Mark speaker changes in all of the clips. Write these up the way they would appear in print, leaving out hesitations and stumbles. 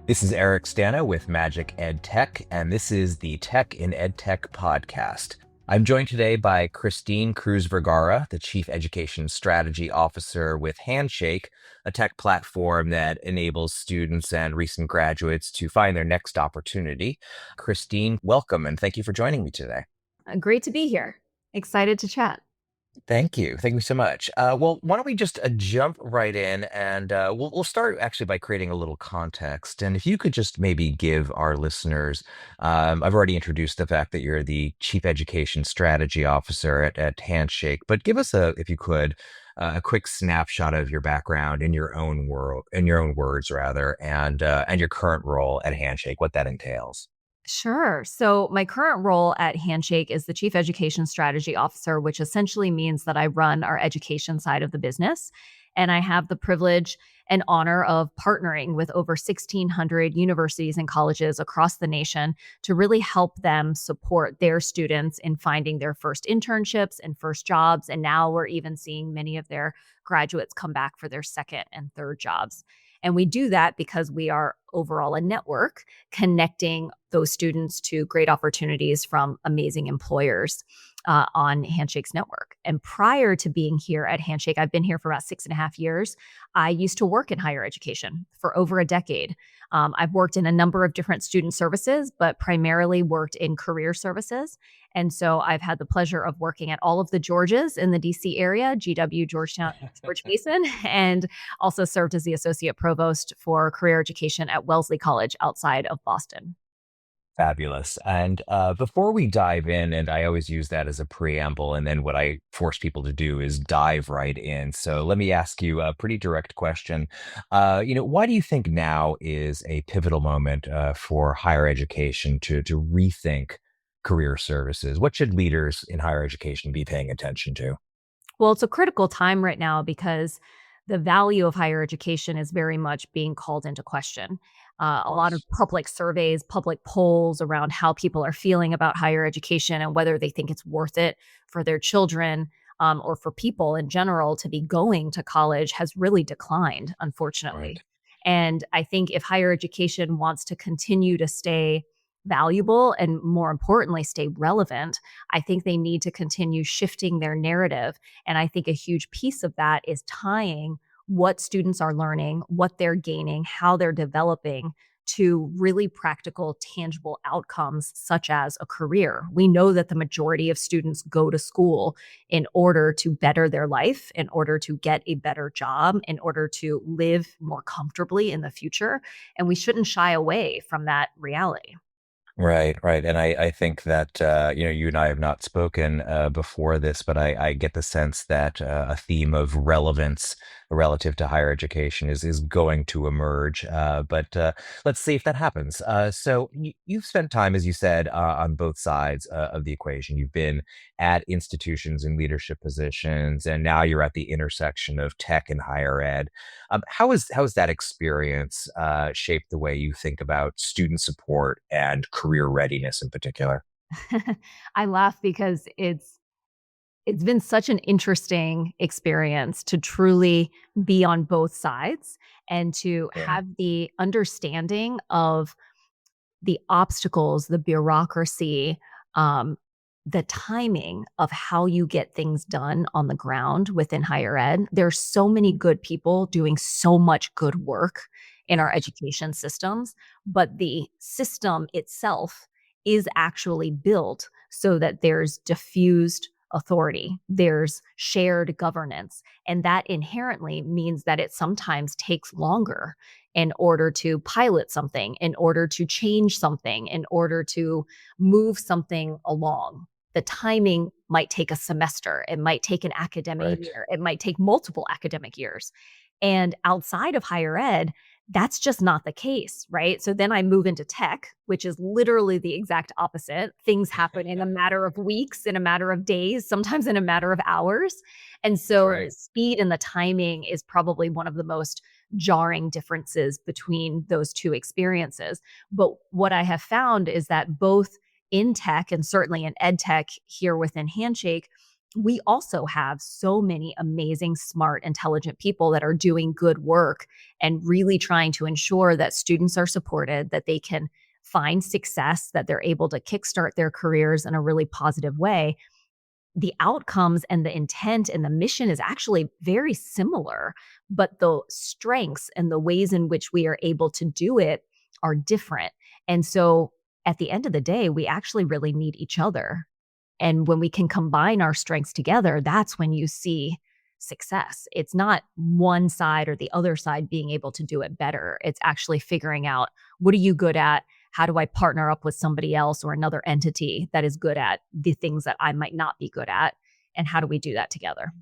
Speaker 1: This is Eric Stano with Magic Ed Tech, and this is the Tech in EdTech podcast. I'm joined today by Cruz Vergara, the Chief Education Strategy Officer with Handshake, a tech platform that enables students and recent graduates to find their next opportunity. Christine, welcome, and thank you for joining me today.
Speaker 2: Great to be here. Excited to chat.
Speaker 1: Thank you. Thank you so much. Well, why don't we just jump right in and we'll start actually by creating a little context. And if you could just maybe give our listeners, I've already introduced the fact that you're the Chief Education Strategy Officer at Handshake, but give us if you could, a quick snapshot of your background in your own words rather, and your current role at Handshake, what that entails.
Speaker 2: Sure. So, my current role at Handshake is the Chief Education Strategy Officer, which essentially means that I run our education side of the business. And I have the privilege and honor of partnering with over 1,600 universities and colleges across the nation to really help them support their students in finding their first internships and first jobs. And now we're even seeing many of their graduates come back for their second and third jobs. And we do that because we are overall a network connecting those students to great opportunities from amazing employers on Handshake's network. And prior to being here at Handshake, I've been here for about 6.5 years. I used to work in higher education for over a decade. I've worked in a number of different student services, but primarily worked in career services. And so I've had the pleasure of working at all of the Georges in the DC area, GW, Georgetown, George Mason, and also served as the associate provost for career education at Wellesley College outside of Boston.
Speaker 1: Fabulous. And before we dive in, and I always use that as a preamble, and then what I force people to do is dive right in. So let me ask you a pretty direct question. Why do you think now is a pivotal moment for higher education to rethink career services? What should leaders in higher education be paying attention to?
Speaker 2: Well, it's a critical time right now because the value of higher education is very much being called into question.
Speaker 1: Of
Speaker 2: A lot of
Speaker 1: course.
Speaker 2: public surveys, public polls around how people are feeling about higher education and whether they think it's worth it for their children or for people in general to be going to college has really declined,
Speaker 1: Right.
Speaker 2: unfortunately. And I think if higher education wants to continue to stay valuable and more importantly, stay relevant, I think they need to continue shifting their narrative. And I think a huge piece of that is tying what students are learning, what they're gaining, how they're developing to really practical, tangible outcomes, such as a career. We know that the majority of students go to school in order to better their life, in order to get a better job, in order to live more comfortably in the future. And we shouldn't shy away from that reality.
Speaker 1: Right, right. And I think that, you and I have not spoken before this, but I get the sense that a theme of relevance relative to higher education is going to emerge. But let's see if that happens. So you've spent time, as you said, on both sides of the equation. You've been at institutions in leadership positions, and now you're at the intersection of tech and higher ed. How has that experience shaped the way you think about student support and career readiness in particular?
Speaker 2: I laugh because it's been such an interesting experience to truly be on both sides and to
Speaker 1: Yeah.
Speaker 2: have the understanding of the obstacles, the bureaucracy, um, the timing of how you get things done on the ground within higher ed. There's so many good people doing so much good work in our
Speaker 1: Right.
Speaker 2: education systems, but the system itself is actually built so that there's diffused authority, there's shared governance, and that inherently means that it sometimes takes longer in order to pilot something, in order to change something, in order to move something along. The timing might take a semester, it might take an academic
Speaker 1: Right.
Speaker 2: year, it might take multiple academic years. And outside of higher ed, that's just not the case, right? So then I move into tech, which is literally the exact opposite. Things happen in a matter of weeks, in a matter of days, sometimes in a matter of hours. And
Speaker 1: That's
Speaker 2: so the
Speaker 1: right.
Speaker 2: speed and the timing is probably one of the most jarring differences between those two experiences. But what I have found is that both in tech and certainly in ed tech here within Handshake, we also have so many amazing, smart, intelligent people that are doing good work and really trying to ensure that students are supported, that they can find success, that they're able to kickstart their careers in a really positive way. The outcomes and the intent and the mission is actually very similar, but the strengths and the ways in which we are able to do it are different. And so at the end of the day, we actually really need each other. And when we can combine our strengths together, that's when you see success. It's not one side or the other side being able to do it better. It's actually figuring out, what are you good at? How do I partner up with somebody else or another entity that is good at the things that I might not be good at? And how do we do that together?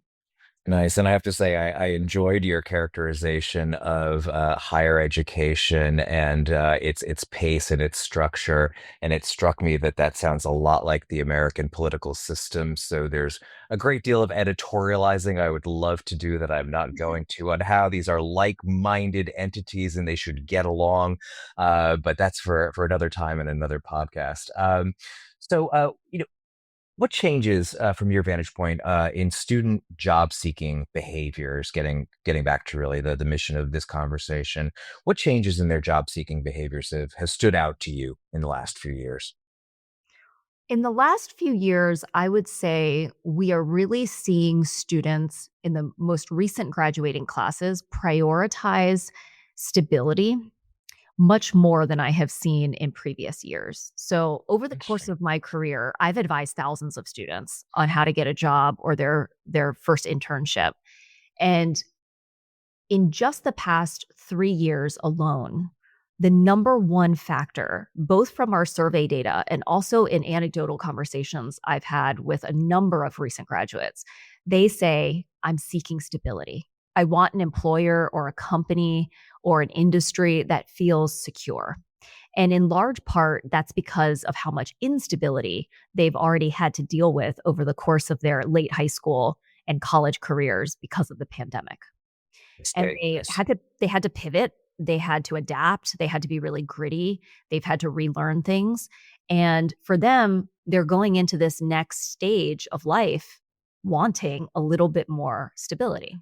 Speaker 1: Nice. And I have to say, I enjoyed your characterization of higher education and its pace and its structure. And it struck me that that sounds a lot like the American political system. So there's a great deal of editorializing I would love to do that I'm not going to, on how these are like-minded entities and they should get along. But that's for another time and another podcast. What changes, from your vantage point, in student job seeking behaviors, getting back to really the mission of this conversation, what changes in their job seeking behaviors has stood out to you in the last few years?
Speaker 2: In the last few years, I would say we are really seeing students in the most recent graduating classes prioritize stability much more than I have seen in previous years. So, over the course
Speaker 1: Interesting.
Speaker 2: of my career, I've advised thousands of students on how to get a job or their first internship. And in just the past 3 years alone, the number one factor, both from our survey data and also in anecdotal conversations I've had with a number of recent graduates, they say, "I'm seeking stability. I want an employer or a company or an industry that feels secure." And in large part, that's because of how much instability they've already had to deal with over the course of their late high school and college careers because of the pandemic.
Speaker 1: I
Speaker 2: And
Speaker 1: see. I see.
Speaker 2: they had to pivot, they had to adapt, they had to be really gritty, they've had to relearn things. And for them, they're going into this next stage of life wanting a little bit more stability.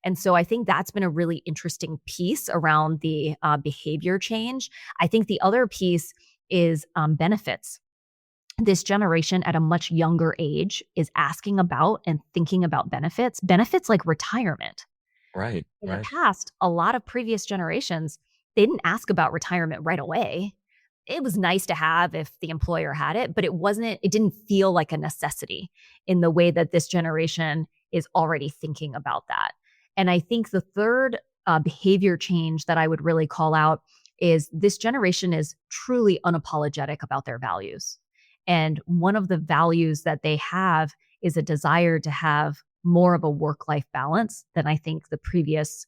Speaker 2: And so I think that's been a really interesting piece around the behavior change. I think the other piece is benefits. This generation at a much younger age is asking about and thinking about benefits, benefits like retirement.
Speaker 1: Right.
Speaker 2: In the
Speaker 1: Right.
Speaker 2: past, a lot of previous generations, they didn't ask about retirement right away. It was nice to have if the employer had it, but it didn't feel like a necessity in the way that this generation is already thinking about that. And I think the third behavior change that I would really call out is this generation is truly unapologetic about their values. And one of the values that they have is a desire to have more of a work life balance than I think the previous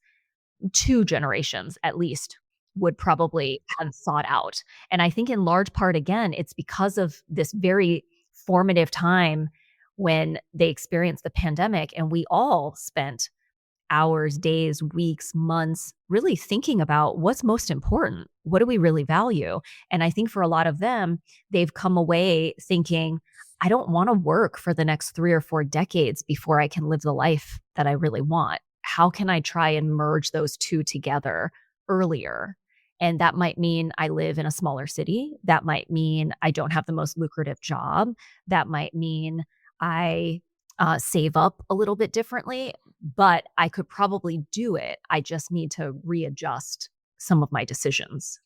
Speaker 2: 2 generations, at least, would probably have sought out. And I think in large part, again, it's because of this very formative time when they experienced the pandemic, and we all spent hours, days, weeks, months really thinking about what's most important. What do we really value? And I think for a lot of them, they've come away thinking, I don't want to work for the next 3 or 4 decades before I can live the life that I really want. How can I try and merge those two together earlier? And that might mean I live in a smaller city. That might mean I don't have the most lucrative job. That might mean I save up a little bit differently, but I could probably do it. I just need to readjust some of my decisions.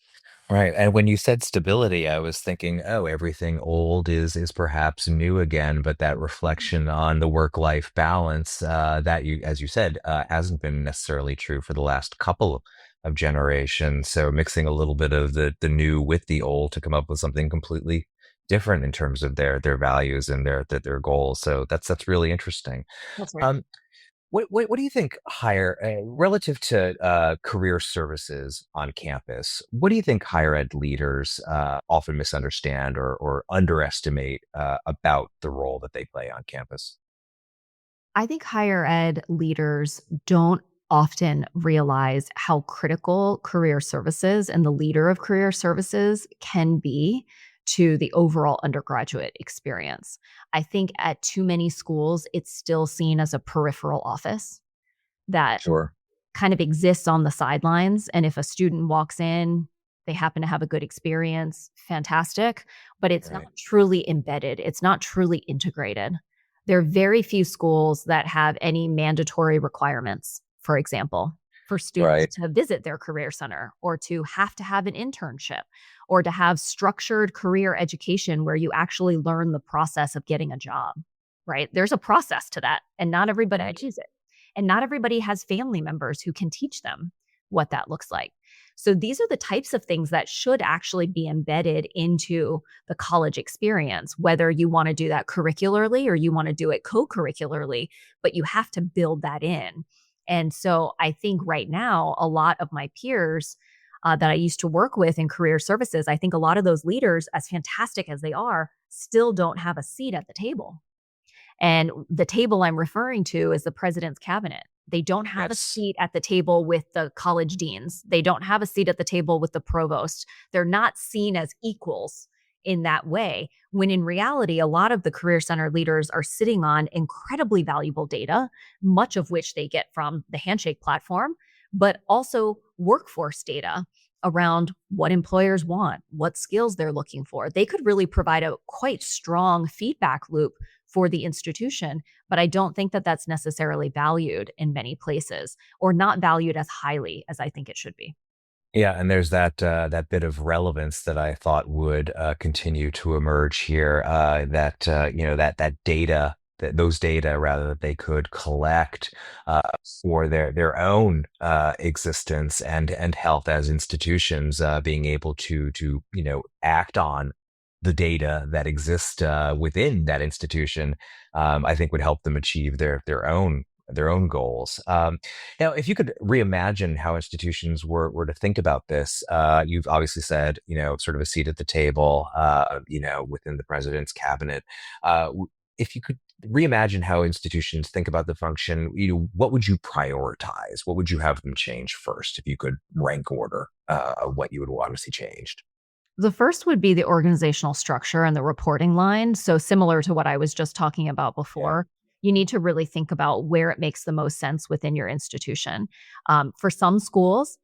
Speaker 1: Right. And when you said stability, I was thinking, oh, everything old is perhaps new again, but that reflection on the work-life balance, that you, as you said, hasn't been necessarily true for the last couple of generations. So mixing a little bit of the new with the old to come up with something completely different in terms of their values and their goals. So that's really interesting.
Speaker 2: That's right.
Speaker 1: Um, what do you think higher relative to career services on campus? What do you think higher ed leaders often misunderstand or underestimate about the role that they play on campus?
Speaker 2: I think higher ed leaders don't often realize how critical career services and the leader of career services can be to the overall undergraduate experience. I think at too many schools, it's still seen as a peripheral office that
Speaker 1: Sure.
Speaker 2: kind of exists on the sidelines. And if a student walks in, they happen to have a good experience, fantastic, but it's not
Speaker 1: Right.
Speaker 2: truly embedded. It's not truly integrated. There are very few schools that have any mandatory requirements, for example, for students
Speaker 1: Right.
Speaker 2: to visit their career center or to have an internship or to have structured career education where you actually learn the process of getting a job, right? There's a process to that, and not everybody
Speaker 1: Right.
Speaker 2: knows it. And not everybody has family members who can teach them what that looks like. So these are the types of things that should actually be embedded into the college experience, whether you want to do that curricularly or you want to do it co-curricularly, but you have to build that in. And so I think right now, a lot of my peers that I used to work with in career services, I think a lot of those leaders, as fantastic as they are, still don't have a seat at the table. And the table I'm referring to is the president's cabinet. They don't have a
Speaker 1: Yes.
Speaker 2: seat at the table with the college deans. They don't have a seat at the table with the provost. They're not seen as equals in that way. When in reality, a lot of the career center leaders are sitting on incredibly valuable data, much of which they get from the Handshake platform, but also workforce data around what employers want, what skills they're looking for. They could really provide a quite strong feedback loop for the institution, but I don't think that that's necessarily valued in many places or not valued as highly as I think it should be.
Speaker 1: Yeah, and there's that bit of relevance that I thought would continue to emerge here. That that data, those data rather that they could collect for their own existence and health as institutions, being able to act on the data that exists within that institution, I think would help them achieve their own goals. Now, if you could reimagine how institutions were to think about this, you've obviously said, sort of a seat at the table, within the president's cabinet. If you could reimagine how institutions think about the function, what would you prioritize? What would you have them change first if you could rank order what you would want to see changed?
Speaker 2: The first would be the organizational structure and the reporting line. So, similar to what I was just talking about
Speaker 1: Yeah.
Speaker 2: before, you need to really think about where it makes the most sense within your institution. For some schools,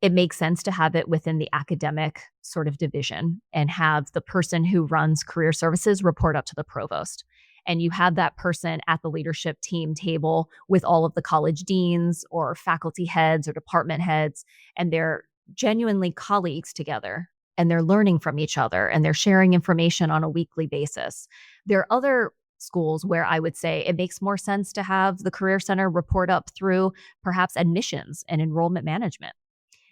Speaker 2: it makes sense to have it within the academic sort of division and have the person who runs career services report up to the provost. And you have that person at the leadership team table with all of the college deans or faculty heads or department heads, and they're genuinely colleagues together and they're learning from each other and they're sharing information on a weekly basis. There are other schools where I would say it makes more sense to have the career center report up through perhaps admissions and enrollment management.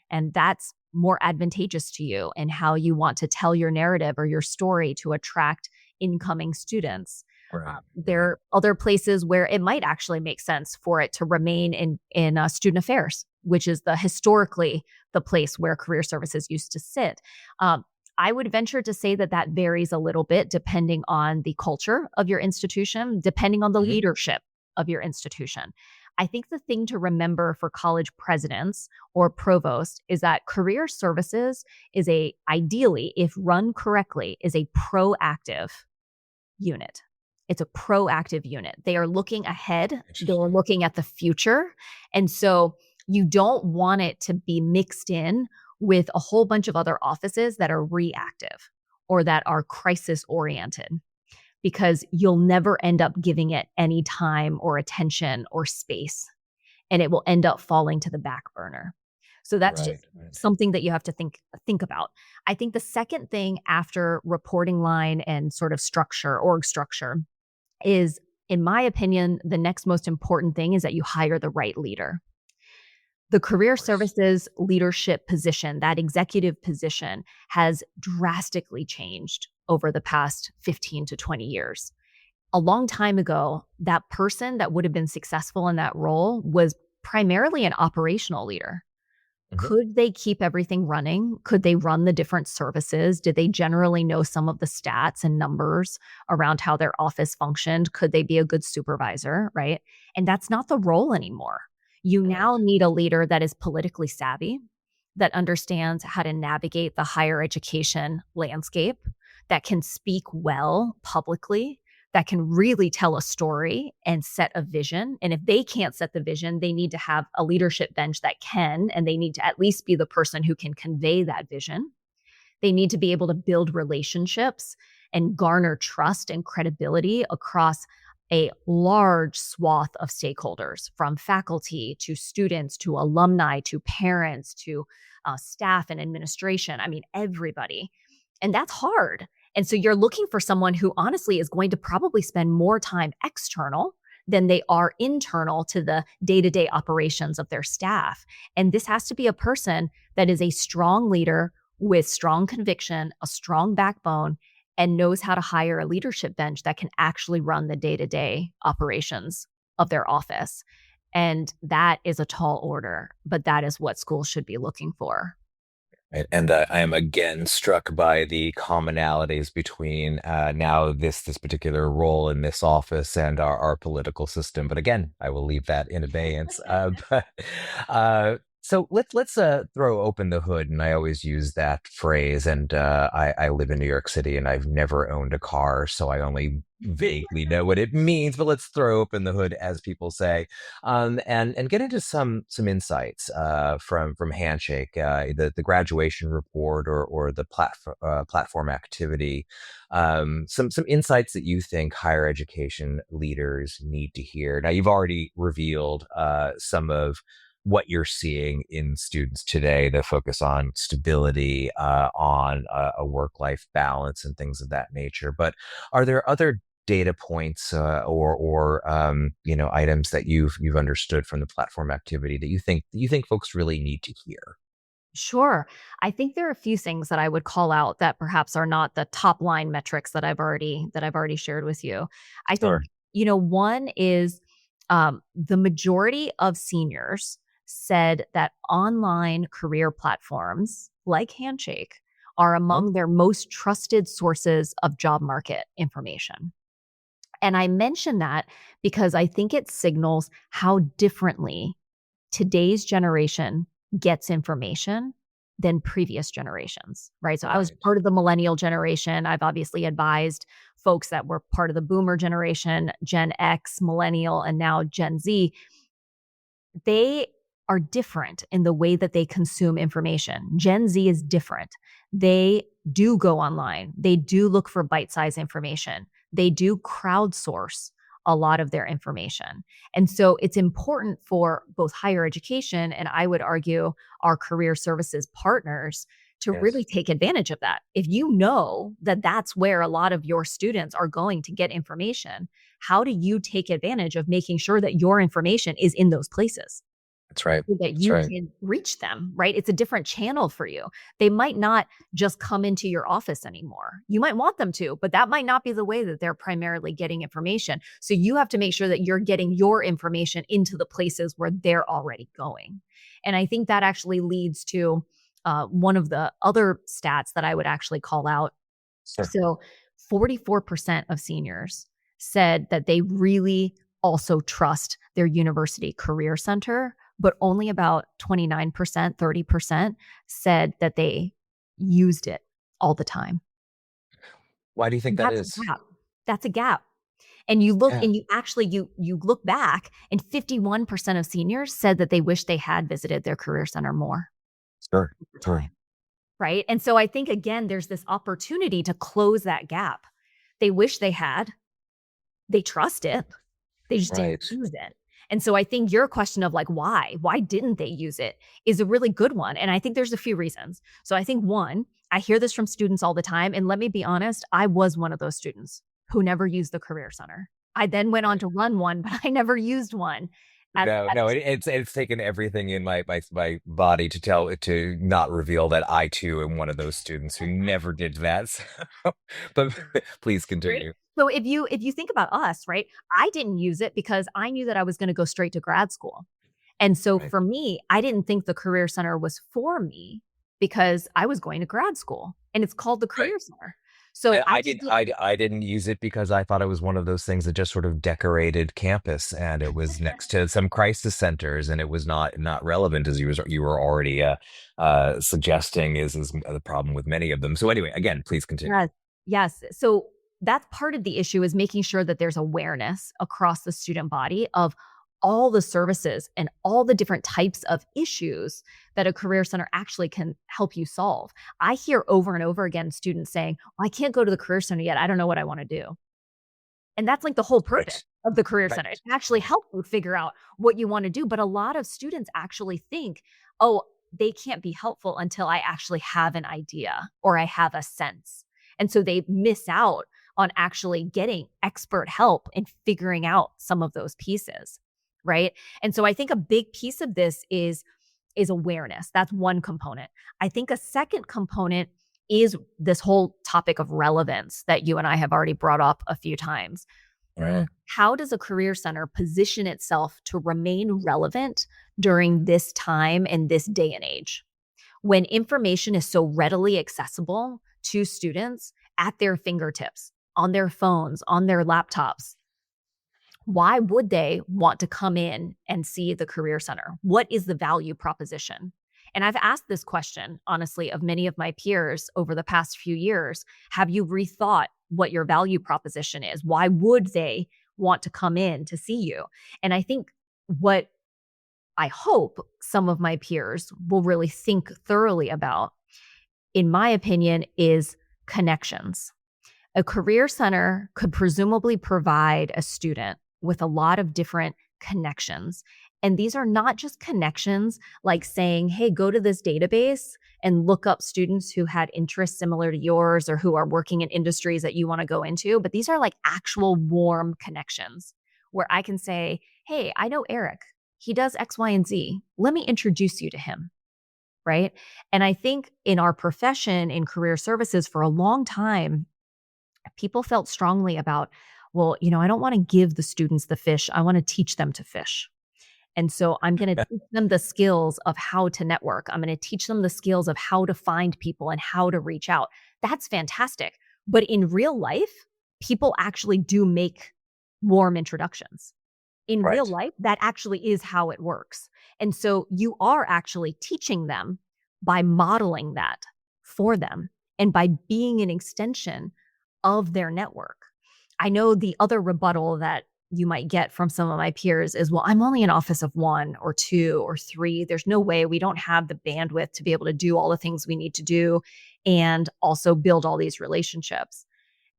Speaker 2: And that's more advantageous to you and how you want to tell your narrative or your story to attract incoming students.
Speaker 1: Right.
Speaker 2: There
Speaker 1: Right.
Speaker 2: are other places where it might actually make sense for it to remain in student affairs, which is the historically the place where career services used to sit. Um, I would venture to say that that varies a little bit depending on the culture of your institution, depending on the
Speaker 1: Mhm.
Speaker 2: leadership of your institution. I think the thing to remember for college presidents or provost is that career services is ideally, if run correctly, is a proactive unit. It's a proactive unit. They are looking ahead, they're
Speaker 1: Interesting.
Speaker 2: looking at the future. And so you don't want it to be mixed in with a whole bunch of other offices that are reactive or that are crisis oriented because you'll never end up giving it any time or attention or space and it will end up falling to the back burner. So that's
Speaker 1: Right.
Speaker 2: just
Speaker 1: Right.
Speaker 2: something that you have to think about. I think the second thing after reporting line and sort of structure, org structure, is in my opinion, the next most important thing is that you hire the right leader. The
Speaker 1: Of
Speaker 2: career
Speaker 1: course.
Speaker 2: services leadership position, that executive position, has drastically changed over the past 15 to 20 years. A long time ago, that person that would have been successful in that role was primarily an operational leader.
Speaker 1: Mhm.
Speaker 2: Could they keep everything running? Could they run the different services? Did they generally know some of the stats and numbers around how their office functioned? Could they be a good supervisor? Right. And that's not the role anymore. You
Speaker 1: Right.
Speaker 2: now need a leader that is politically savvy, that understands how to navigate the higher education landscape, that can speak well publicly, that can really tell a story and set a vision. And if they can't set the vision, they need to have a leadership bench that can, and they need to at least be the person who can convey that vision. They need to be able to build relationships and garner trust and credibility across a large swath of stakeholders, from faculty to students to alumni to parents to staff and administration. I mean, everybody. And that's hard. And so you're looking for someone who honestly is going to probably spend more time external than they are internal to the day to day operations of their staff. And this has to be a person that is a strong leader with strong conviction, a strong backbone, and knows how to hire a leadership bench that can actually run the day to day operations of their office. And that is a tall order, but that is what schools should be looking for.
Speaker 1: Right. And I am again struck by the commonalities between now this particular role in this office and our political system. But again, I will leave that in abeyance. So let's throw open the hood, and I always use that phrase. And I live in New York City, and I've never owned a car, so I only vaguely know what it means. But let's throw open the hood, as people say, and get into some insights from Handshake, the graduation report or the platform activity, some insights that you think higher education leaders need to hear. Now, you've already revealed some of what you're seeing in students today, the focus on stability, on a work-life balance, and things of that nature. But are there other data points or items that you've understood from the platform activity that you think folks really need to hear?
Speaker 2: Sure. I think there are a few things that I would call out that perhaps are not the top line metrics that I've already shared with you. I think,
Speaker 1: Sure.
Speaker 2: one is the majority of seniors said that online career platforms like Handshake are
Speaker 1: Huh?
Speaker 2: among their most trusted sources of job market information. And I mention that because I think it signals how differently today's generation gets information than previous generations, right? So I was
Speaker 1: Right.
Speaker 2: part of the millennial generation. I've obviously advised folks that were part of the boomer generation, Gen X, millennial, and now Gen Z. They are different in the way that they consume information. Gen Z is different. They do go online. They do look for bite-sized information. They do crowdsource a lot of their information. And so it's important for both higher education and, I would argue, our career services partners to really
Speaker 1: Yes.
Speaker 2: take advantage of that. If you know that that's where a lot of your students are going to get information, how do you take advantage of making sure that your information is in those places
Speaker 1: That's right.
Speaker 2: so that
Speaker 1: That's
Speaker 2: you
Speaker 1: right.
Speaker 2: can reach them, right? It's a different channel for you. They might not just come into your office anymore. You might want them to, but that might not be the way that they're primarily getting information. So you have to make sure that you're getting your information into the places where they're already going. And I think that actually leads to one of the other stats that I would actually call out.
Speaker 1: Sure.
Speaker 2: So 44% of seniors said that they really also trust their university career center, but only about 29%, 30% said that they used it all the time.
Speaker 1: Why do you think
Speaker 2: And
Speaker 1: that
Speaker 2: that's a
Speaker 1: is?
Speaker 2: gap. That's a gap. And you look
Speaker 1: Yeah.
Speaker 2: and you actually you look back and 51% of seniors said that they wish they had visited their career center more
Speaker 1: Sure.
Speaker 2: at the
Speaker 1: Sure.
Speaker 2: time. Right? And so I think again there's this opportunity to close that gap. They wish they had, they trust it, they just didn't
Speaker 1: Right.
Speaker 2: use it. And so I think your question of like, why didn't they use it is a really good one. And I think there's a few reasons. So I think one, I hear this from students all the time. And let me be honest, I was one of those students who never used the career center. I then went on
Speaker 1: Right.
Speaker 2: to run one, but I never used one
Speaker 1: No,
Speaker 2: at
Speaker 1: no,
Speaker 2: the
Speaker 1: it's taken everything in my body to not reveal that I too am one of those students who never did that. So, but please
Speaker 2: Right?
Speaker 1: continue.
Speaker 2: So if you think about us, right? I didn't use it because I knew that I was going to go straight to grad school. And so
Speaker 1: Right.
Speaker 2: for me, I didn't think the career center was for me because I was going to grad school and it's called the
Speaker 1: Right.
Speaker 2: career center. So
Speaker 1: I,
Speaker 2: I
Speaker 1: I
Speaker 2: just
Speaker 1: did I didn't use it because I thought it was one of those things that just sort of decorated campus, and it was next to some crisis centers, and it was not relevant, as you were already suggesting is the problem with many of them. So anyway, again, please continue.
Speaker 2: Yes. Yes. So that's part of the issue, is making sure that there's awareness across the student body of all the services and all the different types of issues that a career center actually can help you solve. I hear over and over again students saying, "Well, I can't go to the career center yet. I don't know what I want to do." And that's like the whole purpose
Speaker 1: Right.
Speaker 2: of the career center.
Speaker 1: Right.
Speaker 2: It can actually help you figure out what you want to do. But a lot of students actually think, oh, they can't be helpful until I actually have an idea or I have a sense. And so they miss out on actually getting expert help in figuring out some of those pieces. Right. And so I think a big piece of this is awareness. That's one component. I think a second component is this whole topic of relevance that you and I have already brought up a few times.
Speaker 1: Right.
Speaker 2: How does a career center position itself to remain relevant during this time and this day and age, when information is so readily accessible to students at their fingertips, on their phones, on their laptops? Why would they want to come in and see the career center? What is the value proposition? And I've asked this question, honestly, of many of my peers over the past few years. Have you rethought what your value proposition is? Why would they want to come in to see you? And I think what I hope some of my peers will really think thoroughly about, in my opinion, is connections. A career center could presumably provide a student with a lot of different connections. And these are not just connections like saying, hey, go to this database and look up students who had interests similar to yours or who are working in industries that you want to go into. But these are like actual warm connections where I can say, hey, I know Eric. He does X, Y, and Z. Let me introduce you to him. Right. And I think in our profession in career services for a long time, people felt strongly about, well, I don't want to give the students the fish. I want to teach them to fish. And so I'm going to teach them the skills of how to network. I'm going to teach them the skills of how to find people and how to reach out. That's fantastic. But in real life, people actually do make warm introductions. In real
Speaker 1: Right.
Speaker 2: life, that actually is how it works. And so you are actually teaching them by modeling that for them and by being an extension of their network. I know the other rebuttal that you might get from some of my peers is, well, I'm only an office of one or two or three. There's no way, we don't have the bandwidth to be able to do all the things we need to do and also build all these relationships.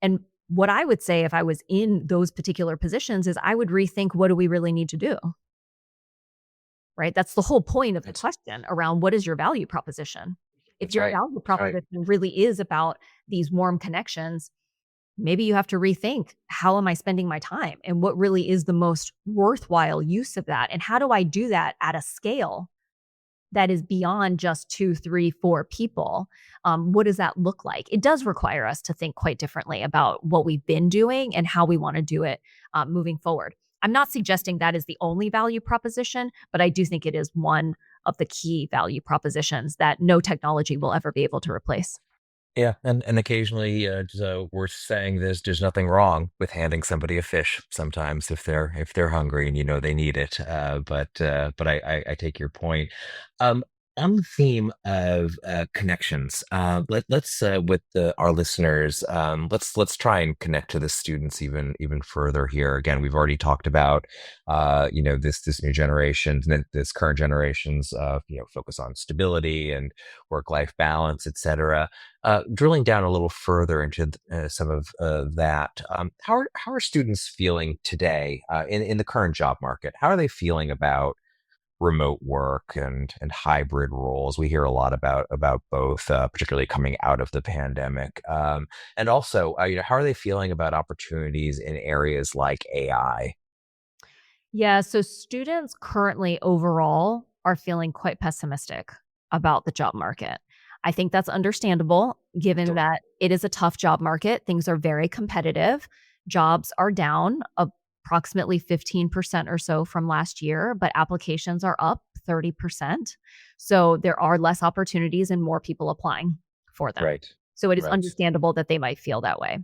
Speaker 2: And what I would say if I was in those particular positions is I would rethink, what do we really need to do? Right? That's the whole point of the
Speaker 1: Right.
Speaker 2: question around, what is your value proposition? If
Speaker 1: That's
Speaker 2: your
Speaker 1: right.
Speaker 2: value
Speaker 1: That's right.
Speaker 2: proposition really is about these warm connections, maybe you have to rethink, how am I spending my time and what really is the most worthwhile use of that? And how do I do that at a scale that is beyond just two, three, four people? What does that look like? It does require us to think quite differently about what we've been doing and how we want to do it moving forward. I'm not suggesting that is the only value proposition, but I do think it is one of the key value propositions that no technology will ever be able to replace.
Speaker 1: Yeah, and occasionally, so we're saying this. There's nothing wrong with handing somebody a fish sometimes if they're hungry and they need it. But I take your point. Um, on the theme of connections, let's with our listeners, let's try and connect to the students even further here. Again, we've already talked about this new generation, this current generation's focus on stability and work life balance, etc. Drilling down a little further into some of that, how are students feeling today in the current job market? How are they feeling about remote work and hybrid roles? We hear a lot about both, particularly coming out of the pandemic, and also, how are they feeling about opportunities in areas like AI?
Speaker 2: Yeah, so students currently overall are feeling quite pessimistic about the job market. I think that's understandable given
Speaker 1: Sure.
Speaker 2: that it is a tough job market. Things are very competitive. Jobs are down approximately 15% or so from last year, but applications are up 30%. So there are less opportunities and more people applying for them.
Speaker 1: Right.
Speaker 2: So it is
Speaker 1: Right.
Speaker 2: understandable that they might feel that way.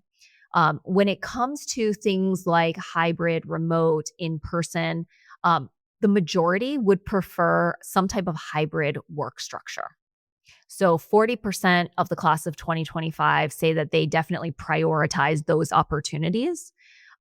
Speaker 2: When it comes to things like hybrid, remote, in person, the majority would prefer some type of hybrid work structure. So 40% of the class of 2025 say that they definitely prioritize those opportunities.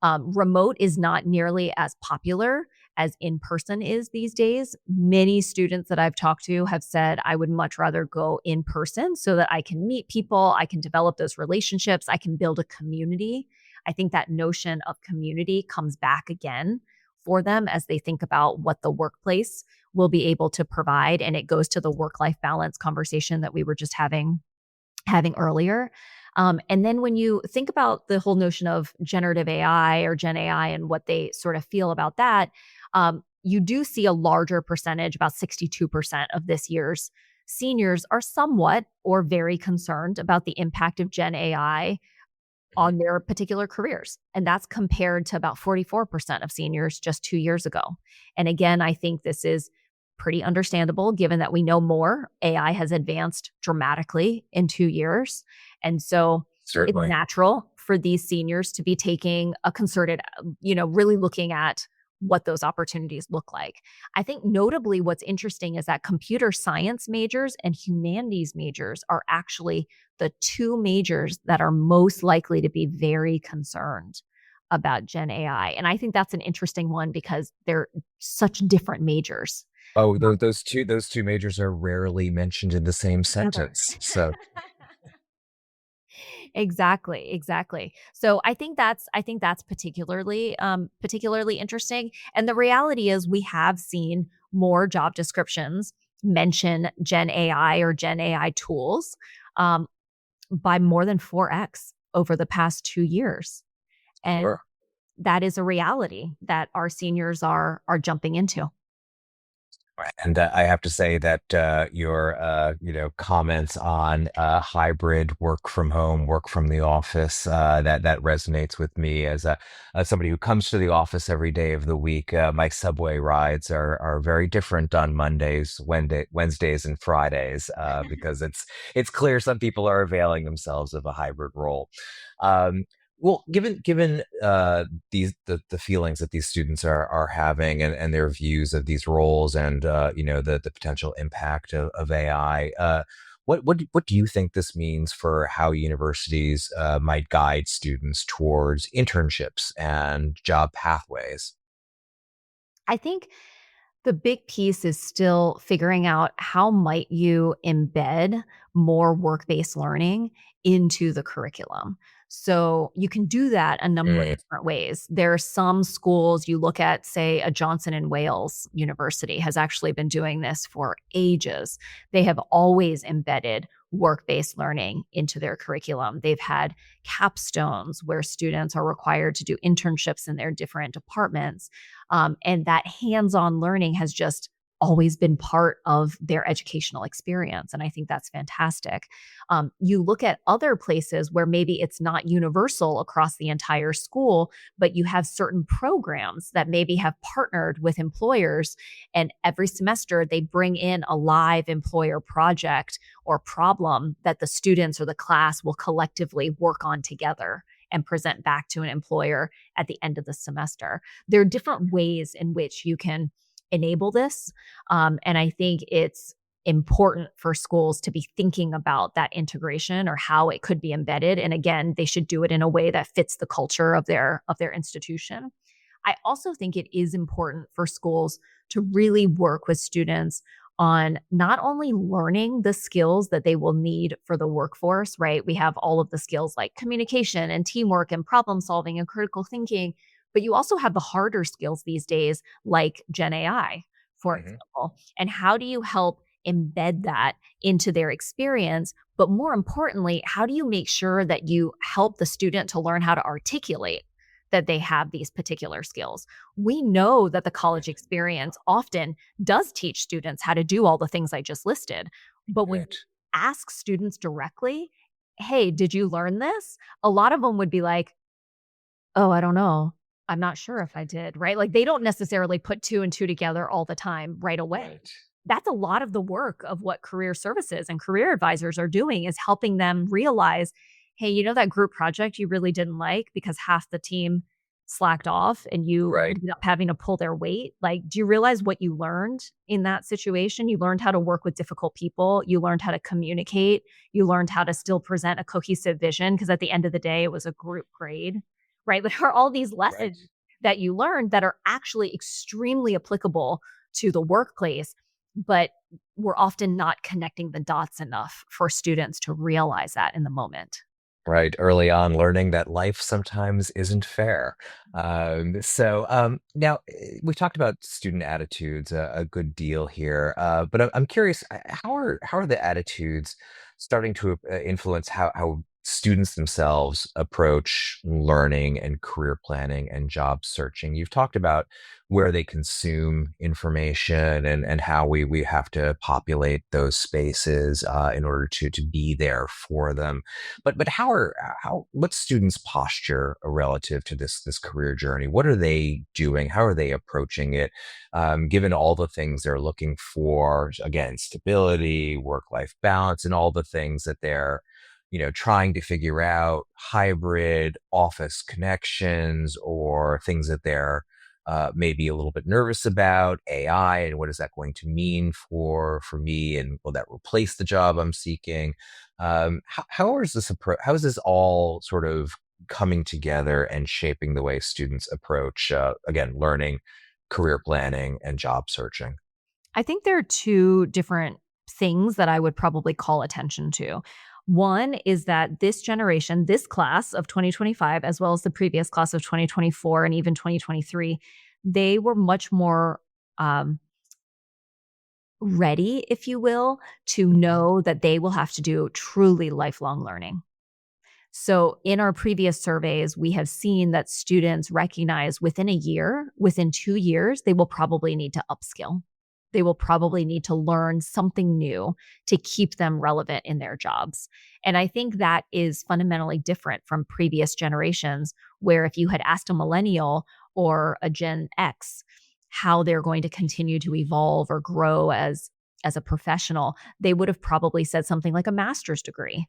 Speaker 2: Remote is not nearly as popular as in person is these days. Many students that I've talked to have said, I would much rather go in person so that I can meet people, I can develop those relationships, I can build a community. I think that notion of community comes back again for them as they think about what the workplace will be able to provide. And it goes to the work life balance conversation that we were just having earlier. And then when you think about the whole notion of generative AI or Gen AI and what they sort of feel about that, you do see a larger percentage, about 62% of this year's seniors are somewhat or very concerned about the impact of Gen AI on their particular careers. And that's compared to about 44% of seniors just 2 years ago. And again, I think this is pretty understandable given that we know more. AI has advanced dramatically in 2 years. And so it's
Speaker 1: Certainly.
Speaker 2: natural for these seniors to be taking a concerted, really looking at what those opportunities look like. I think notably what's interesting is that computer science majors and humanities majors are actually the two majors that are most likely to be very concerned about Gen AI. And I think that's an interesting one because they're such different majors.
Speaker 1: Oh, those two majors are rarely mentioned in the same
Speaker 2: Together.
Speaker 1: sentence. So
Speaker 2: Exactly, exactly. So I think that's particularly interesting. And the reality is we have seen more job descriptions mention Gen AI or Gen AI tools um, by more than 4x over the past 2 years. And
Speaker 1: sure.
Speaker 2: that is a reality that our seniors are jumping into.
Speaker 1: And I have to say that your comments on hybrid work from home, work from the office, that resonates with me as somebody who comes to the office every day of the week. My subway rides are very different on Mondays, Wednesdays, and Fridays because it's clear some people are availing themselves of a hybrid role. Um, well, given the feelings that these students are having and their views of these roles and the potential impact of AI, what do you think this means for how universities might guide students towards internships and job pathways?
Speaker 2: I think the big piece is still figuring out how might you embed more work-based learning into the curriculum. So you can do that a number of
Speaker 1: Mm,
Speaker 2: different ways. There are some schools you look at, say, a Johnson and Wales University has actually been doing this for ages. They have always embedded work-based learning into their curriculum. They've had capstones where students are required to do internships in their different departments. And that hands on learning has just always been part of their educational experience. And I think that's fantastic. You look at other places where maybe it's not universal across the entire school, but you have certain programs that maybe have partnered with employers. And every semester they bring in a live employer project or problem that the students or the class will collectively work on together and present back to an employer at the end of the semester. There are different ways in which you can enable this. And I think it's important for schools to be thinking about that integration or how it could be embedded. And again, they should do it in a way that fits the culture of their institution. I also think it is important for schools to really work with students on not only learning the skills that they will need for the workforce, right? We have all of the skills like communication and teamwork and problem solving and critical thinking, but you also have the harder skills these days, like Gen AI, for
Speaker 1: mhm.
Speaker 2: example. And how do you help embed that into their experience? But more importantly, how do you make sure that you help the student to learn how to articulate that they have these particular skills? We know that the college experience often does teach students how to do all the things I just listed. But when
Speaker 1: Right.
Speaker 2: you ask students directly, hey, did you learn this? A lot of them would be like, oh, I don't know. I'm not sure if I did, right? Like they don't necessarily put two and two together all the time right away.
Speaker 1: Right.
Speaker 2: That's a lot of the work of what career services and career advisors are doing is helping them realize, hey, you know that group project you really didn't like because half the team slacked off and you
Speaker 1: Right.
Speaker 2: ended up having to pull their weight. Like, do you realize what you learned in that situation? You learned how to work with difficult people. You learned how to communicate. You learned how to still present a cohesive vision because at the end of the day, it was a group grade, right? There are all these
Speaker 1: Right.
Speaker 2: lessons that you learned that are actually extremely applicable to the workplace, but we're often not connecting the dots enough for students to realize that in the moment.
Speaker 1: Right, early on, learning that life sometimes isn't fair. Now we've talked about student attitudes a good deal here, but I'm curious, how are the attitudes starting to influence how students themselves approach learning and career planning and job searching? You've talked about where they consume information and how we have to populate those spaces in order to be there for them. But what's students' posture relative to this career journey? What are they doing? How are they approaching it? Given all the things they're looking for, again, stability, work-life balance, and all the things that they're trying to figure out, hybrid office connections, or things that they're maybe a little bit nervous about AI and what is that going to mean for me, and will that replace the job I'm seeking? How is this approach? How is this all sort of coming together and shaping the way students approach again learning, career planning, and job searching?
Speaker 2: I think there are two different things that I would probably call attention to. One is that this generation, this class of 2025, as well as the previous class of 2024 and even 2023, they were much more um, ready, if you will, to know that they will have to do truly lifelong learning. So, in our previous surveys, we have seen that students recognize within a year, within 2 years, they will probably need to upskill. They will probably need to learn something new to keep them relevant in their jobs. And I think that is fundamentally different from previous generations, where if you had asked a millennial or a Gen X how they're going to continue to evolve or grow as a professional, they would have probably said something like a master's degree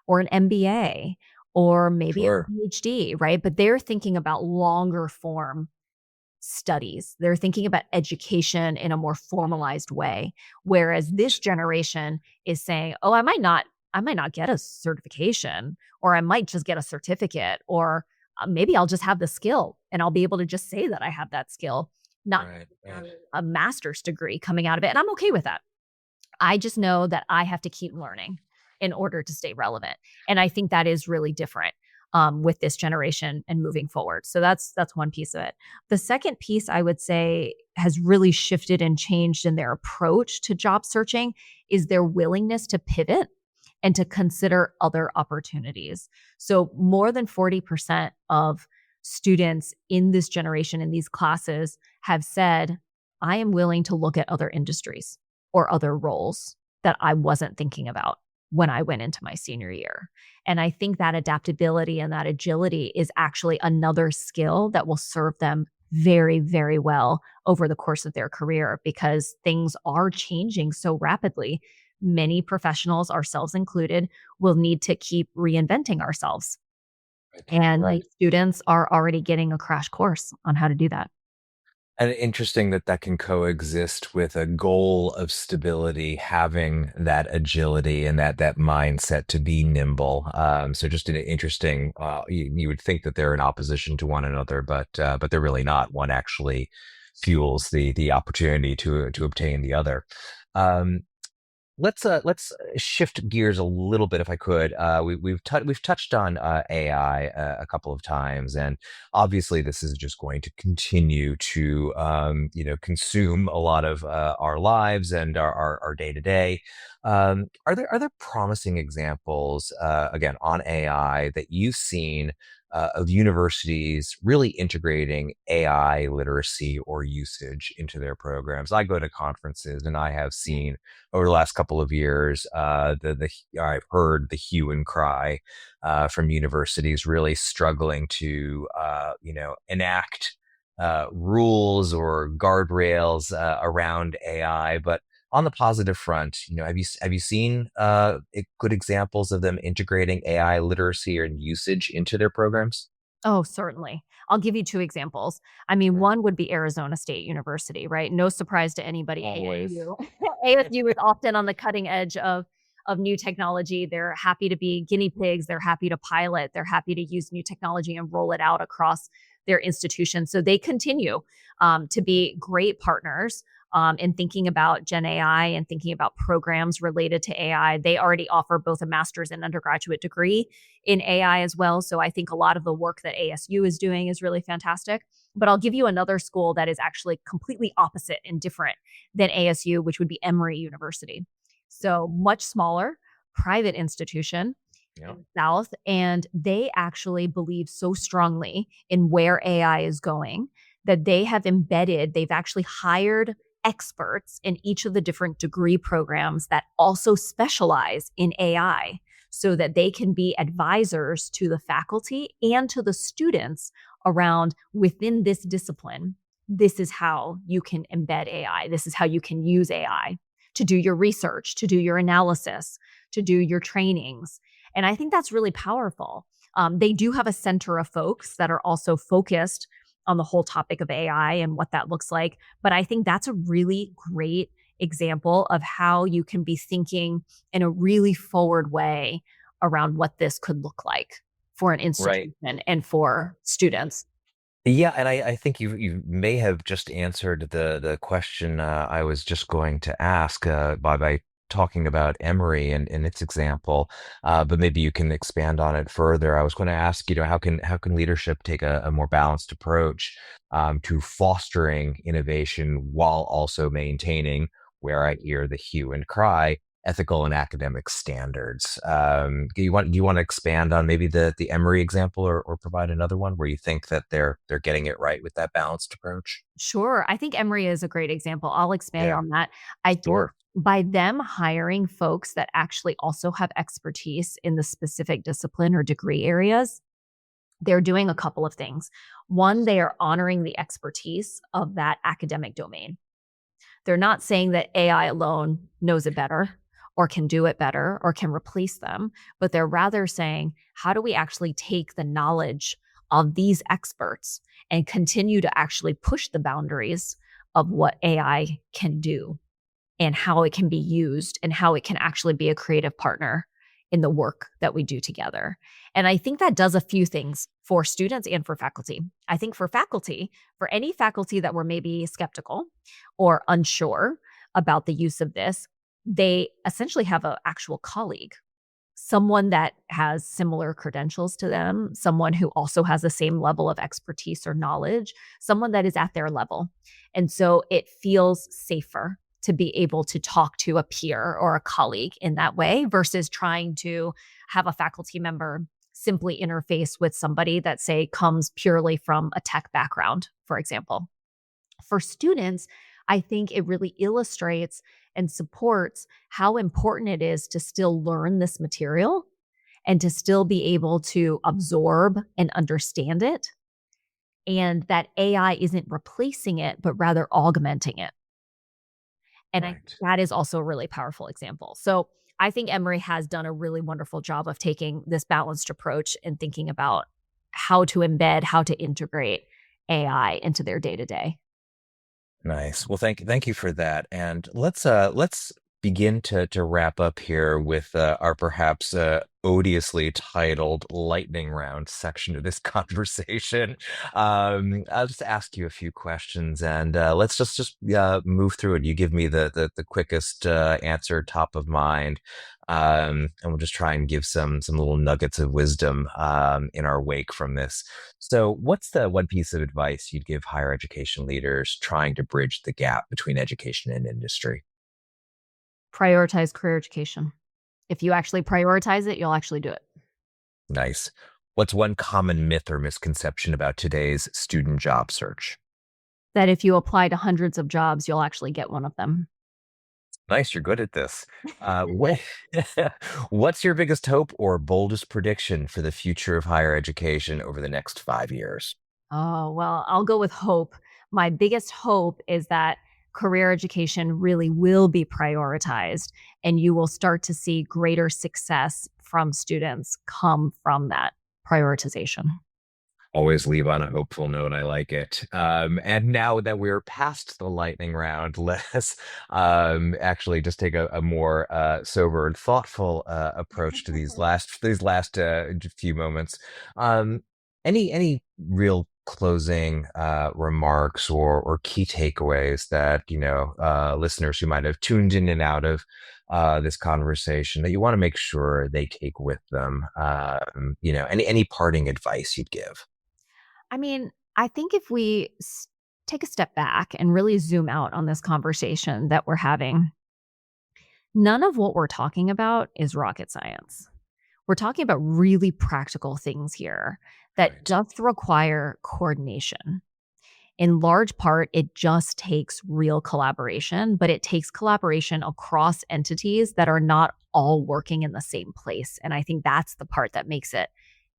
Speaker 2: or an MBA or maybe a
Speaker 1: Sure.
Speaker 2: PhD, right? But they're thinking about longer form studies. They're thinking about education in a more formalized way. Whereas this generation is saying, oh, I might not get a certification, or I might just get a certificate, or maybe I'll just have the skill and I'll be able to just say that I have that skill, not
Speaker 1: Right. Right.
Speaker 2: necessarily a master's degree coming out of it. And I'm okay with that. I just know that I have to keep learning in order to stay relevant. And I think that is really different with this generation and moving forward. So that's one piece of it. The second piece I would say has really shifted and changed in their approach to job searching is their willingness to pivot and to consider other opportunities. So more than 40% of students in this generation in these classes have said, I am willing to look at other industries or other roles that I wasn't thinking about when I went into my senior year. And I think that adaptability and that agility is actually another skill that will serve them very, very well over the course of their career because things are changing so rapidly. Many professionals, ourselves included, will need to keep reinventing ourselves.
Speaker 1: Right.
Speaker 2: And
Speaker 1: Right.
Speaker 2: these students are already getting a crash course on how to do that.
Speaker 1: And interesting that that can coexist with a goal of stability, having that agility and that mindset to be nimble. So just an interesting. You would think that they're in opposition to one another, but they're really not. One actually fuels the opportunity to obtain the other. Um, let's shift gears a little bit, if I could. We've touched on AI a couple of times, and obviously this is just going to continue to consume a lot of our lives and our day to day. Are there promising examples again on AI that you've seen? Of universities really integrating AI literacy or usage into their programs. I go to conferences and I have seen over the last couple of years, I've heard the hue and cry from universities really struggling to enact rules or guardrails around AI. But on the positive front, have you seen good examples of them integrating AI literacy and usage into their programs?
Speaker 2: Oh, certainly. I'll give you 2 examples. I mean,
Speaker 1: Sure.
Speaker 2: one would be Arizona State University, right? No surprise to anybody,
Speaker 1: Always.
Speaker 2: ASU. ASU is often on the cutting edge of new technology. They're happy to be guinea pigs, they're happy to pilot, they're happy to use new technology and roll it out across their institution. So they continue, to be great partners, in thinking about Gen AI and thinking about programs related to AI. They already offer both a master's and undergraduate degree in AI as well. So I think a lot of the work that ASU is doing is really fantastic. But I'll give you another school that is actually completely opposite and different than ASU, which would be Emory University. So much smaller, private institution
Speaker 1: Yeah.
Speaker 2: in the South. And they actually believe so strongly in where AI is going that they've actually hired experts in each of the different degree programs that also specialize in AI so that they can be advisors to the faculty and to the students around within this discipline. This is how you can embed AI. This is how you can use AI to do your research, to do your analysis, to do your trainings. And I think that's really powerful. They do have a center of folks that are also focused on the whole topic of AI and what that looks like. But I think that's a really great example of how you can be thinking in a really forward way around what this could look like for an
Speaker 1: Right.
Speaker 2: institution and for students.
Speaker 1: Yeah, and I think you may have just answered the question I was just going to ask by talking about Emory and its example, but maybe you can expand on it further. I was going to ask, how can leadership take a more balanced approach to fostering innovation while also maintaining, where I hear the hue and cry, ethical and academic standards. Do you want to expand on maybe the Emory example, or provide another one where you think that they're getting it right with that balanced approach?
Speaker 2: Sure. I think Emory is a great example. I'll expand
Speaker 1: Yeah,
Speaker 2: on that. I think
Speaker 1: sure.
Speaker 2: by them hiring folks that actually also have expertise in the specific discipline or degree areas, they're doing a couple of things. One, they are honoring the expertise of that academic domain. They're not saying that AI alone knows it better or can do it better or can replace them, but they're rather saying, how do we actually take the knowledge of these experts and continue to actually push the boundaries of what AI can do and how it can be used and how it can actually be a creative partner in the work that we do together. And I think that does a few things for students and for faculty. I think for faculty, for any faculty that were maybe skeptical or unsure about the use of this, they essentially have an actual colleague, someone that has similar credentials to them, someone who also has the same level of expertise or knowledge, someone that is at their level. And so it feels safer to be able to talk to a peer or a colleague in that way versus trying to have a faculty member simply interface with somebody that, say, comes purely from a tech background, for example. For students, I think it really illustrates and supports how important it is to still learn this material and to still be able to absorb and understand it, and that AI isn't replacing it, but rather augmenting it. And I think
Speaker 1: Right.
Speaker 2: that is also a really powerful example. So I think Emory has done a really wonderful job of taking this balanced approach and thinking about how to embed, how to integrate AI into their day to day.
Speaker 1: Nice. Well, thank you for that. And let's begin to wrap up here with our perhaps odiously titled lightning round section of this conversation. I'll just ask you a few questions, and let's just move through it. You give me the quickest answer, top of mind, and we'll just try and give some little nuggets of wisdom in our wake from this. So, what's the one piece of advice you'd give higher education leaders trying to bridge the gap between education and industry?
Speaker 2: Prioritize career education. If you actually prioritize it, you'll actually do it.
Speaker 1: Nice. What's one common myth or misconception about today's student job search?
Speaker 2: That if you apply to hundreds of jobs, you'll actually get one of them.
Speaker 1: Nice, you're good at this. What, what's your biggest hope or boldest prediction for the future of higher education over the next 5 years?
Speaker 2: Oh, well, I'll go with hope. My biggest hope is that career education really will be prioritized and you will start to see greater success from students come from that prioritization.
Speaker 1: Always leave on a hopeful note. I like it. And now that we're past the lightning round, let's actually just take a more sober and thoughtful approach to these last few moments. Um, any real closing remarks or key takeaways that listeners who might have tuned in and out of this conversation that you want to make sure they take with them? Any parting advice you'd give?
Speaker 2: I mean, I think if we take a step back and really zoom out on this conversation that we're having, none of what we're talking about is rocket science. We're talking about really practical things here that
Speaker 1: Right.
Speaker 2: just require coordination. In large part, it just takes real collaboration, but it takes collaboration across entities that are not all working in the same place. And I think that's the part that makes it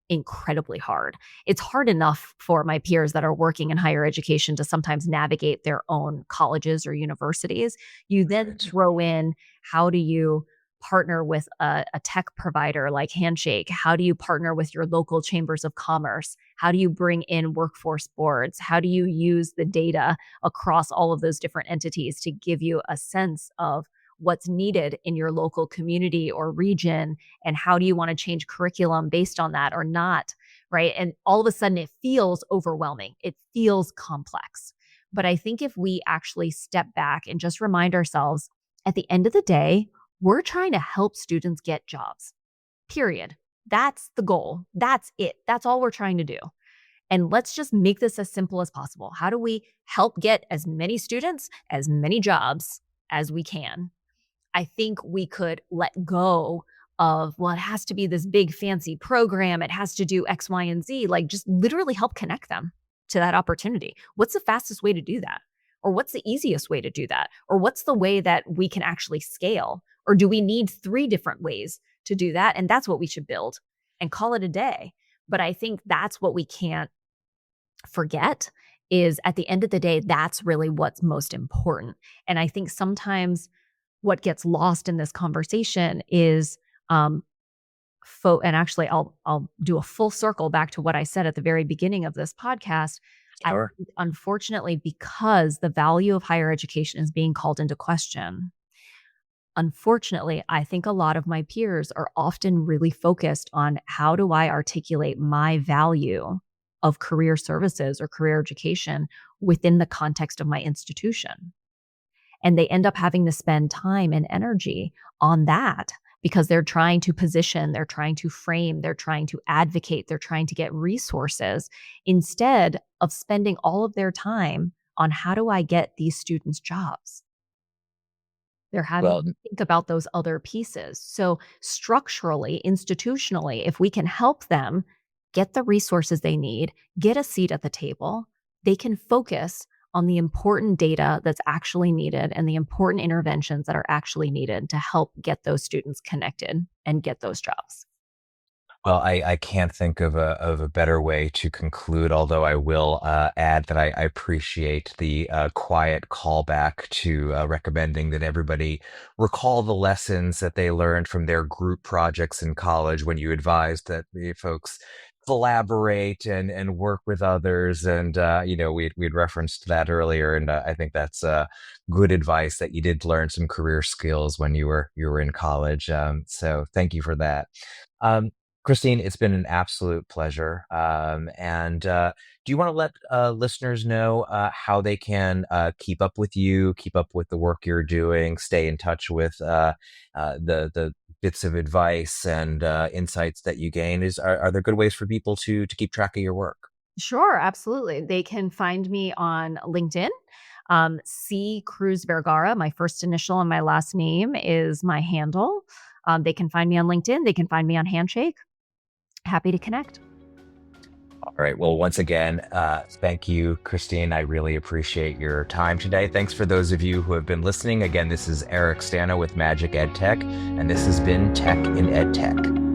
Speaker 2: incredibly hard. It's hard enough for my peers that are working in higher education to sometimes navigate their own colleges or universities. You then
Speaker 1: Right.
Speaker 2: throw in, how do you partner with a tech provider like Handshake? How do you partner with your local chambers of commerce? How do you bring in workforce boards? How do you use the data across all of those different entities to give you a sense of what's needed in your local community or region, and how do you want to change curriculum based on that or not, right? And all of a sudden it feels overwhelming, it feels complex. But I think if we actually step back and just remind ourselves, at the end of the day, we're trying to help students get jobs, period. That's the goal, that's it, that's all we're trying to do. And let's just make this as simple as possible. How do we help get as many students as many jobs as we can? I think we could let go of, well, it has to be this big fancy program. It has to do X, Y, and Z. Like, just literally help connect them to that opportunity. What's the fastest way to do that? Or what's the easiest way to do that? Or what's the way that we can actually scale? Or do we need three different ways to do that? And that's what we should build and call it a day. But I think that's what we can't forget, is at the end of the day, that's really what's most important. And I think sometimes what gets lost in this conversation is um and actually I'll do a full circle back to what I said at the very beginning of this podcast. I
Speaker 1: Sure.
Speaker 2: think, unfortunately, because the value of higher education is being called into question, unfortunately, I think a lot of my peers are often really focused on, how do I articulate my value of career services or career education within the context of my institution? And they end up having to spend time and energy on that because they're trying to position, they're trying to frame, they're trying to advocate, they're trying to get resources, instead of spending all of their time on, how do I get these students jobs? They're having
Speaker 1: Well,
Speaker 2: to think about those other pieces. So, structurally, institutionally, if we can help them get the resources they need, get a seat at the table, they can focus on the important data that's actually needed and the important interventions that are actually needed to help get those students connected and get those jobs.
Speaker 1: Well, I can't think of a better way to conclude, although I will add that I appreciate the quiet callback to recommending that everybody recall the lessons that they learned from their group projects in college when you advised that the folks collaborate and work with others. And, we'd referenced that earlier. And I think that's good advice, that you did learn some career skills when you were in college. So thank you for that. Um, Christine, it's been an absolute pleasure. And do you want to let listeners know how they can keep up with you, keep up with the work you're doing, stay in touch with the bits of advice and insights that you gain? Are there good ways for people to keep track of your work?
Speaker 2: Sure, absolutely. They can find me on LinkedIn. C Cruz Vergara, my first initial and my last name is my handle. They can find me on LinkedIn. They can find me on Handshake. Happy to connect.
Speaker 1: All right. Well, once again, thank you, Christine. I really appreciate your time today. Thanks for those of you who have been listening. Again, this is Eric Stano with Magic EdTech, and this has been Tech in EdTech.